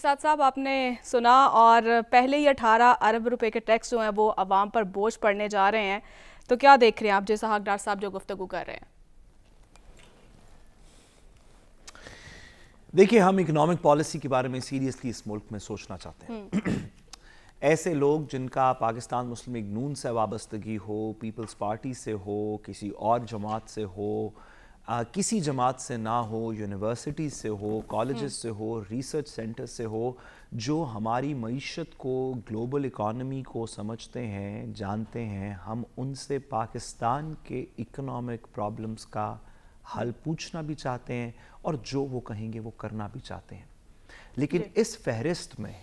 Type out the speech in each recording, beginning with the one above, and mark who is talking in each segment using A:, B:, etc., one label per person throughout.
A: साथ साहब आपने सुना और पहले ही 18 अरब रुपए के टैक्स जो हैं वो अवाम पर बोझ पड़ने जा रहे हैं, तो क्या देख रहे हैं आप जैसा हकदार साहब जो गुफ्तगू कर रहे हैं?
B: देखिए, हम इकोनॉमिक पॉलिसी के बारे में सीरियसली इस मुल्क में सोचना चाहते हैं। ऐसे लोग जिनका पाकिस्तान मुस्लिम लीग नून से वाबस्तगी हो, पीपल्स पार्टी से हो, किसी और जमात से हो, किसी जमात से ना हो, यूनिवर्सिटी से हो, कॉलेजेस से हो, रिसर्च सेंटर से हो, जो हमारी मईशत को, ग्लोबल इकॉनमी को समझते हैं, जानते हैं, हम उनसे पाकिस्तान के इकोनॉमिक प्रॉब्लम्स का हल पूछना भी चाहते हैं और जो वो कहेंगे वो करना भी चाहते हैं। लेकिन इस फहरिस्त में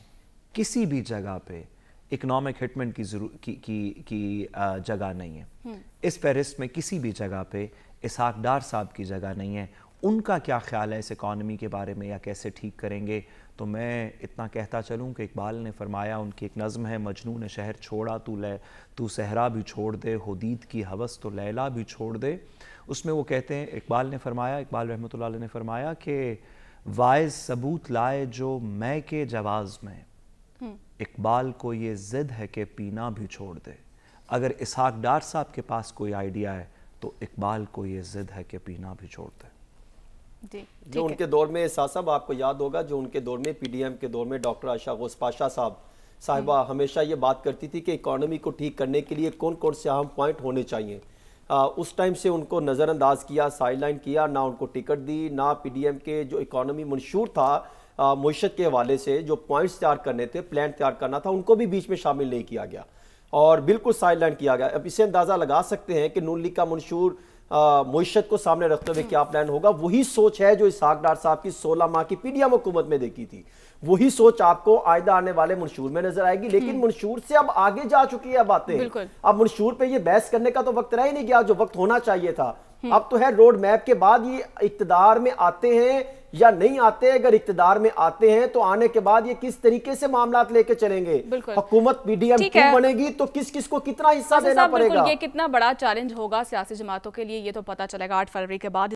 B: किसी भी जगह पे इकोनॉमिक हिटमेंट की जगह नहीं है। इस फहरिस्त में किसी भी जगह पे इसहाक डार साहब की जगह नहीं है। उनका क्या ख्याल है इस इकॉनमी के बारे में या कैसे ठीक करेंगे? तो मैं इतना कहता चलूँ कि इकबाल ने फरमाया, उनकी एक नज़्म है, मजनू ने शहर छोड़ा तू सहरा भी छोड़ दे, हुदीद की हवस तो लैला भी छोड़ दे। उसमें वो कहते हैं, इकबाल रहमतुल्लाह अलैह ने फरमाया कि वाइज सबूत लाए जो मैं के जवाज़ में, इकबाल को ये ज़िद है कि पीना भी छोड़ दे। अगर इसहाक डार साहब के पास कोई आइडिया है तो इकबाल को ये ज़िद है कि पीना भी छोड़ दे।
C: जो उनके दौर में साहब आपको याद होगा, जो उनके दौर में पीडीएम के दौर में डॉक्टर आशा गौस पाशा साहिबा हमेशा ये बात करती थी कि इकॉनमी को ठीक करने के लिए कौन कौन से अहम पॉइंट होने चाहिए। उस टाइम से उनको नज़रअंदाज किया, साइडलाइन किया, ना उनको टिकट दी, ना पीडीएम के जो इकॉनमी मंशूर था मुआशरत के हवाले से जो पॉइंट्स तैयार करने थे, प्लान तैयार करना था, उनको भी बीच में शामिल नहीं किया गया और बिल्कुल साइडलाइन किया गया। अब इससे अंदाज़ा लगा सकते हैं कि नून लीग का मंशूर मुआशरत को सामने रखते हुए क्या प्लान होगा। वही सोच है जो इसहाक डार साहब की 16 माह की पीडीएम हुकूमत में देखी थी। वही सोच आपको आइंदा आने वाले मंशूर में नजर आएगी। लेकिन मंशूर से अब आगे जा चुकी है बातें। अब मंशूर पे ये बहस करने का तो वक्त रह ही नहीं गया जो वक्त होना चाहिए था। अब तो है रोड मैप के बाद ये इक्तदार में आते हैं या नहीं आते। अगर इक्तदार में आते हैं तो आने के बाद ये किस तरीके से मामलात लेके चलेंगे। हुकूमत पीडीएम की बनेगी तो किस किस को कितना हिस्सा देना पड़ेगा।
A: ये कितना बड़ा चैलेंज होगा सियासी जमातों के लिए, ये तो पता चलेगा 8 फरवरी के बाद।